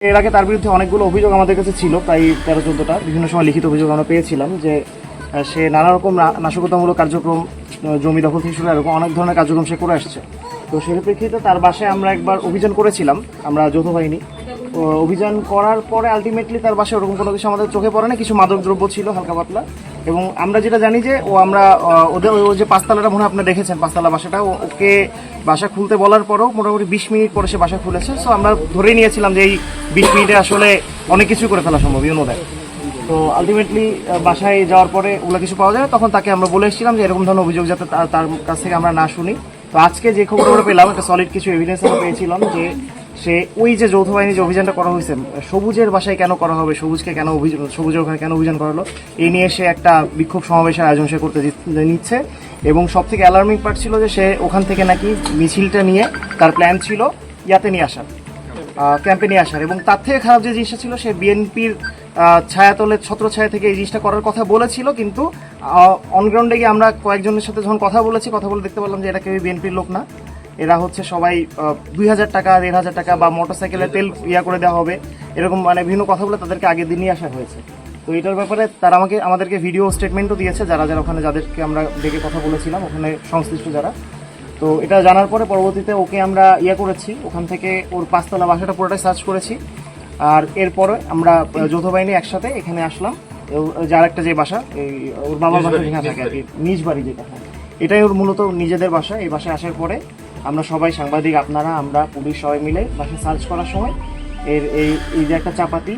এর আগে তার বিরুদ্ধে অনেকগুলো অভিযোগ আমাদের কাছে ছিল, প্রায় 13-14টা বিভিন্ন সময় লিখিত অভিযোগ আমরা পেয়েছিলাম যে সে নানা রকম নাশকতামূলক কার্যক্রম, জমি দখল থেকে শুরু এরকম অনেক ধরনের কার্যক্রম সে করে আসছে। তো সেই প্রেক্ষিতে তার বাসায় আমরা একবার অভিযান করেছিলাম, আমরা যৌথ বাহিনী অভিযান করার পরে আলটিমেটলি তার বাসায় ওরকম কোনো কিছু আমাদের চোখে পড়ে না। কিছু মাদক দ্রব্য ছিল হালকা পাতলা, এবং আমরা যেটা জানি যে আমরা ওদের ওই যে পাঁচতলাটা মনে হয় আপনারা দেখেছেন, পাঁচতলা বাসাটা ওকে বাসা খুলতে বলার পরেও মোটামুটি 20 মিনিট পরে সে বাসা খুলেছে। সো আমরা ধরেই নিয়েছিলাম যে এই 20 মিনিটে আসলে অনেক কিছু করে ফেলা সম্ভব, দেয়। তো আলটিমেটলি বাসায় যাওয়ার পরে ওগুলো কিছু পাওয়া যায়, তখন তাকে আমরা বলে এসেছিলাম যে এরকম ধরনের অভিযোগ যাতে তার কাছ থেকে আমরা না শুনি। তো আজকে যে খবরটা পেলাম, একটা সলিড কিছু এভিডেন্স আমরা পেয়েছিলাম যে সে ওই যে যৌথ বাহিনী যে অভিযানটা করা হয়েছে, সবুজের বাসায় কেন করা হবে, সবুজের ওখানে কেন অভিযান করা হলো, এই নিয়ে সে একটা বিক্ষোভ সমাবেশের আয়োজন সে করতে নিচ্ছে। এবং সব থেকে অ্যালার্মিং পার্ট ছিল যে সে ওখান থেকে নাকি মিছিলটা নিয়ে তার প্ল্যান ছিল ইয়াতে নিয়ে আসার, ক্যাম্পে নিয়ে আসার। এবং তার থেকে খারাপ যে জিনিসটা ছিল, সে বিএনপির ছায়াতলের ছত্রছায়া থেকে এই জিনিসটা করার কথা বলেছিল, কিন্তু অনগ্রাউন্ডে গিয়ে আমরা কয়েকজনের সাথে যখন কথা বলে দেখতে পারলাম যে এরা কেউ বিএনপির লোক না। এরা হচ্ছে সবাই 2000 টাকা, 1500 টাকা বা মোটরসাইকেলের তেল করে দেওয়া হবে, এরকম মানে বিভিন্ন কথা বলে তাদেরকে আগের দিনই আসা হয়েছে। তো এটার ব্যাপারে তারা আমাদেরকে ভিডিও স্টেটমেন্টও দিয়েছে, যারা ওখানে যাদেরকে আমরা ডেকে কথা বলেছিলাম, ওখানে সংশ্লিষ্ট যারা। তো এটা জানার পরে পরবর্তীতে ওকে আমরা করেছি, ওখান থেকে ওর পাঁচতলা বাসাটা পুরোটাই সার্চ করেছি। আর এরপরে আমরা যৌথ বাহিনী একসাথে এখানে আসলাম। যার একটা যে বাসা, এই ওর বাবার বাসা যেখানে থাকে আর কি, নিজ বাড়ি যেটা, এটাই ওর মূলত নিজেদের বাসা। এই বাসায় আসার পরে আমরা সবাই সাংবাদিক, আপনারা, আমরা, পুলিশ সবাই মিলে বাসায় সার্চ করার সময় এই যে একটা চাপাতি,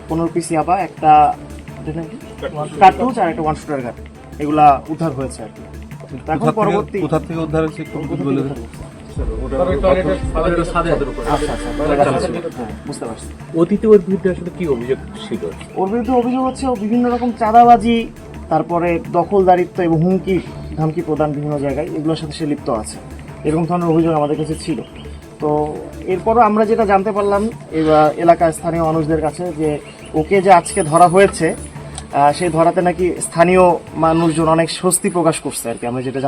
15 পিস ইয়াবা, একটা কার্তুজ আর একটা 1 শুটার গান, এগুলা উদ্ধার হয়েছে আর কি। এখন পরবর্তী কোথা থেকে উদ্ধার হয়েছে একটু বলে দেন। বুঝতে পারছি। অতীতে ওর বিরুদ্ধে আসলে কি অভিযোগ ছিল? ওর বিরুদ্ধে অভিযোগ হচ্ছে ও বিভিন্ন রকম চাঁদাবাজি, তারপরে দখলদারিত্ব এবং ধামকি প্রদান বিভিন্ন জায়গায়, এগুলোর সাথে সে লিপ্ত আছে, এরকম ধরনের অভিযোগ আমাদের কাছে ছিল। তো এরপরও আমরা যেটা জানতে পারলাম এলাকার স্থানীয় মানুষদের কাছে, যে ওকে যে আজকে ধরা হয়েছে, সেই ধরাতে নাকি স্থানীয় মানুষজন অনেক স্বস্তি প্রকাশ করছে আর কি, আমরা যেটা